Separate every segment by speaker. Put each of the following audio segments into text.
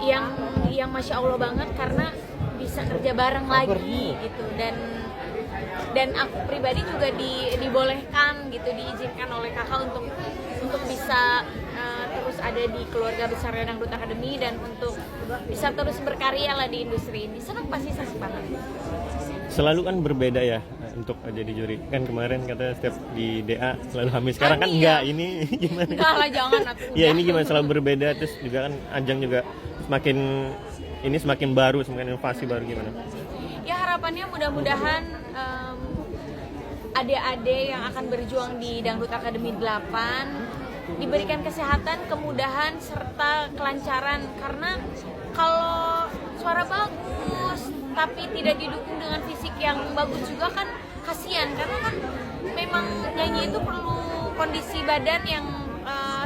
Speaker 1: yang Masya Allah banget karena bisa kerja bareng lagi gitu, dan aku pribadi juga dibolehkan gitu, diizinkan oleh kakak untuk bisa terus ada di keluarga besar Dangdut Academy dan untuk bisa terus berkarya lah di industri ini. Senang banget.
Speaker 2: Selalu kan berbeda ya untuk jadi juri. Kan kemarin katanya setiap di DA selalu hamil. Sekarang kan enggak, ini gimana?
Speaker 1: Enggak lah, jangan atuh.
Speaker 2: Ya ini gimana, selalu berbeda, terus juga kan ajang juga semakin baru, semakin inovasi baru, gimana?
Speaker 1: Ya harapannya mudah-mudahan adik-adik yang akan berjuang di Dangdut Academy 8 diberikan kesehatan, kemudahan, serta kelancaran. Karena kalau suara bagus tapi tidak didukung dengan fisik yang bagus juga kan kasihan, karena kan memang nyanyi itu perlu kondisi badan yang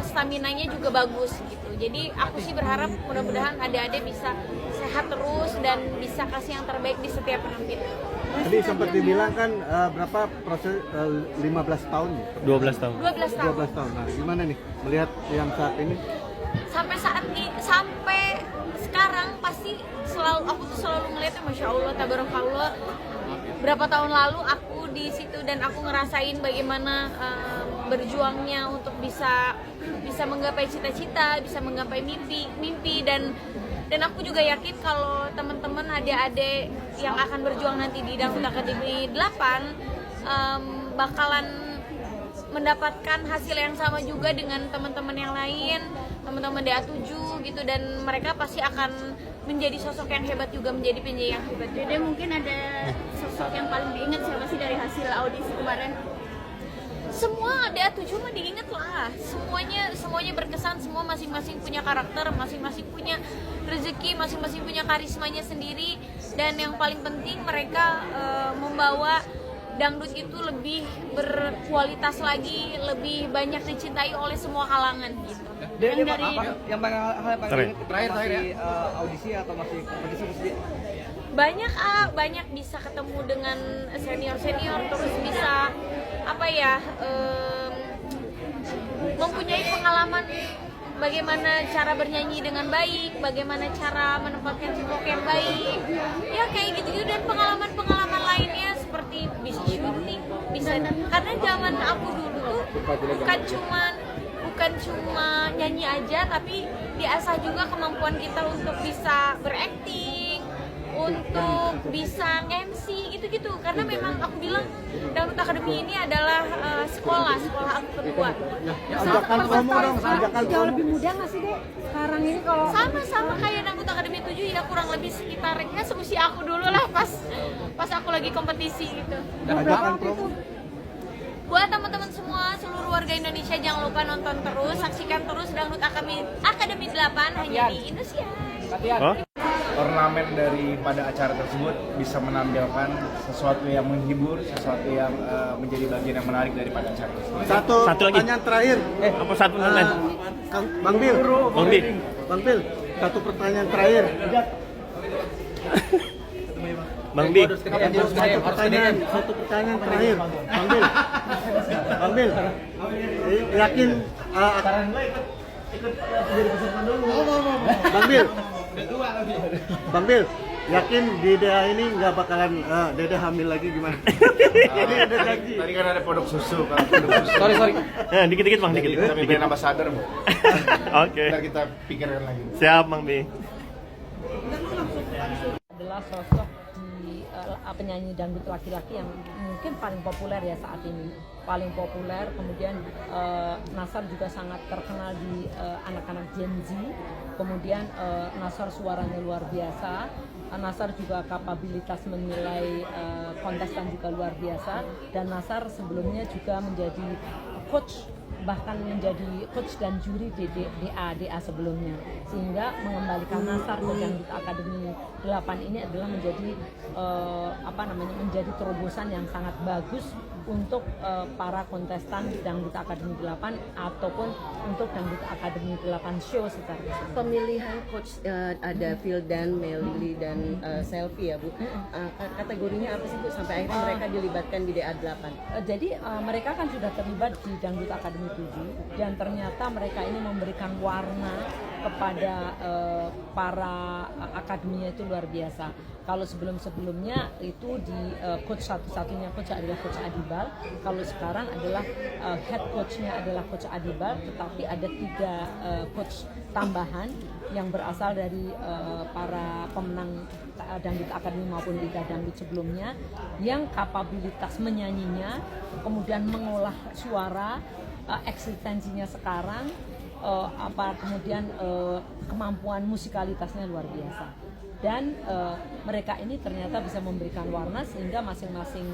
Speaker 1: staminanya juga bagus gitu. Jadi aku sih berharap mudah-mudahan adik-adik bisa sehat terus dan bisa kasih yang terbaik di setiap penampilan.
Speaker 3: Tadi sempat dibilang kan berapa proses 15 tahun ya?
Speaker 2: 12 tahun.
Speaker 3: 12 tahun. Nah, gimana nih melihat yang saat ini?
Speaker 1: Sampai sekarang pasti aku tuh selalu ngeliatnya Masya Allah, tabarakallah. Berapa tahun lalu aku di situ dan aku ngerasain bagaimana berjuangnya untuk bisa menggapai cita-cita, bisa menggapai mimpi dan aku juga yakin kalau teman-teman adik-adik yang akan berjuang nanti di Dangdut Academy 8 bakalan mendapatkan hasil yang sama juga dengan teman-teman yang lain, teman-teman DA7 gitu, dan mereka pasti akan menjadi sosok yang hebat juga, menjadi penyanyi yang hebat.
Speaker 4: Dede, mungkin ada sosok yang paling diingat siapa sih dari hasil audisi kemarin?
Speaker 1: Semua DA7 mah diingat lah, semuanya berkesan, semua masing-masing punya karakter, masing-masing punya rezeki, masing-masing punya karismanya sendiri, dan yang paling penting mereka membawa dangdut itu lebih berkualitas lagi, lebih banyak dicintai oleh semua kalangan gitu.
Speaker 5: Yang terakhir audisi atau masih kompetisi?
Speaker 1: Banyak bisa ketemu dengan senior terus bisa mempunyai pengalaman bagaimana cara bernyanyi dengan baik, bagaimana cara menempatkan stroke yang baik, ya kayak gitu dan pengalaman lainnya seperti bisa syuting, karena zaman aku dulu tuh bukan cuma nyanyi aja, tapi diasah juga kemampuan kita untuk bisa berakting, untuk bisa MC gitu-gitu, karena memang aku bilang Dangdut Academy ini adalah sekolah aku kedua.
Speaker 4: Jauh lebih mudah nggak sih Dek sekarang ini kalau
Speaker 1: sama kayak Dangdut Academy 7 ya, kurang lebih sekitarnya seusia aku dulu lah pas aku lagi kompetisi gitu. Buat teman-teman semua, seluruh warga Indonesia, jangan lupa nonton terus, saksikan terus Dangdut Academy 8 hanya di Indonesia.
Speaker 5: Ornamen daripada acara tersebut bisa menampilkan sesuatu yang menghibur, sesuatu yang menjadi bagian yang menarik daripada acara tersebut.
Speaker 3: Satu lagi pertanyaan terakhir.
Speaker 2: Apa satu pertanyaan?
Speaker 3: Bang Bil. Bang Bil, satu pertanyaan terakhir.
Speaker 2: Bang Bi.
Speaker 3: Satu pertanyaan terakhir. Bang Bil. Yakin Bang Bil, yakin di DA ini nggak bakalan Dede hamil lagi gimana?
Speaker 5: Tadi kan ada produk susu. Sorry.
Speaker 2: Dikit-dikit Bang, dikit.
Speaker 5: Kita bikin ambasador.
Speaker 2: Oke.
Speaker 5: Ntar kita pikirkan lagi.
Speaker 2: Siap Bang Bi.
Speaker 6: Adalah sosok di penyanyi dangdut laki-laki yang mungkin paling populer ya saat ini, paling populer. Kemudian Nassar juga sangat terkenal di anak-anak Gen Z. Kemudian Nassar suaranya luar biasa. Nassar juga kapabilitas menilai kontestan juga luar biasa. Dan Nassar sebelumnya juga menjadi coach, bahkan menjadi coach dan juri di DA sebelumnya, sehingga mengembalikan Nassar ke Dangdut Academy 8 ini adalah menjadi menjadi terobosan yang sangat bagus untuk para kontestan Dangdut Academy 8 ataupun untuk Dangdut Academy 8 show secara keseluruhan.
Speaker 7: Pemilihan coach ada Vildan, Melili dan Selfie ya Bu. Kategorinya apa sih Bu sampai akhirnya mereka dilibatkan di DA 8?
Speaker 6: Jadi mereka kan sudah terlibat di Dangdut Academy 7 dan ternyata mereka ini memberikan warna kepada para akademinya itu luar biasa. Kalau sebelumnya itu di coach satu-satunya coach adalah Coach Adibal. Kalau sekarang adalah head coachnya adalah Coach Adibal, tetapi ada 3 coach tambahan yang berasal dari para pemenang Dangdut Akademi maupun Liga Dangdut sebelumnya, yang kapabilitas menyanyinya, kemudian mengolah suara, eksistensinya sekarang, kemudian kemampuan musikalitasnya luar biasa. Dan mereka ini ternyata bisa memberikan warna sehingga masing-masing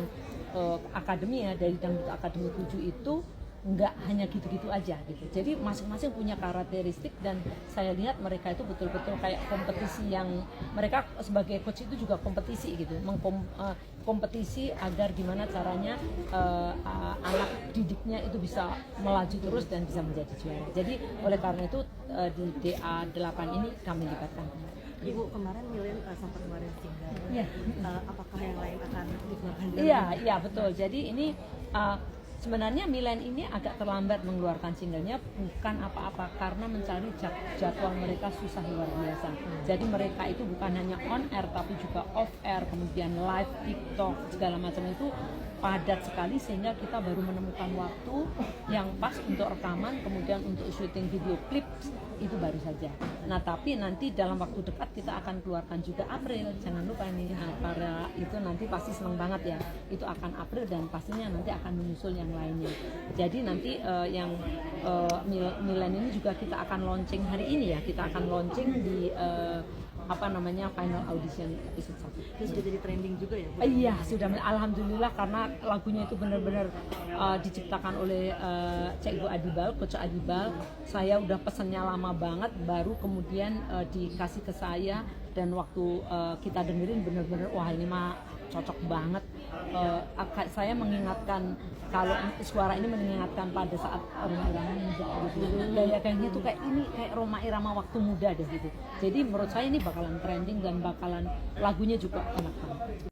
Speaker 6: akademi ya, dari Dangdut Akademi 7 itu nggak hanya gitu-gitu aja gitu. Jadi masing-masing punya karakteristik, dan saya lihat mereka itu betul-betul kayak kompetisi, yang mereka sebagai coach itu juga kompetisi gitu, kompetisi agar gimana caranya anak didiknya itu bisa melaju terus dan bisa menjadi juara. Jadi oleh karena itu di DA8 ini kami libatkan.
Speaker 7: Ibu, kemarin Milen sempat keluarin single.
Speaker 6: Iya.
Speaker 7: Apakah yang lain akan dikeluarkan?
Speaker 6: Iya betul. Jadi ini sebenarnya Milen ini agak terlambat mengeluarkan singlenya, bukan apa-apa, karena mencari jadwal mereka susah luar biasa. Jadi mereka itu bukan hanya on air tapi juga off air, kemudian live TikTok segala macam itu padat sekali, sehingga kita baru menemukan waktu yang pas untuk rekaman, kemudian untuk syuting video klip itu baru saja. Nah tapi nanti dalam waktu dekat kita akan keluarkan juga April, jangan lupa nih para itu nanti pasti seneng banget ya, itu akan April dan pastinya nanti akan menyusul yang lainnya. Jadi nanti yang Milen ini juga kita akan launching hari ini ya, kita akan launching di final audition episode 1.
Speaker 7: Terus sudah jadi trending juga ya?
Speaker 6: Iya, sudah, alhamdulillah, karena lagunya itu benar-benar diciptakan oleh Ibu Adibal, Coach Adibal. Saya udah pesennya lama banget, baru kemudian dikasih ke saya, dan waktu kita dengerin benar-benar wah ini mah cocok banget. Saya mengingatkan, kalau suara ini mengingatkan pada saat Roma Irama muda gitu. Gaya kayaknya tuh kayak ini, kayak Roma Irama waktu muda deh gitu. Jadi menurut saya ini bakalan trending dan bakalan lagunya juga enak banget.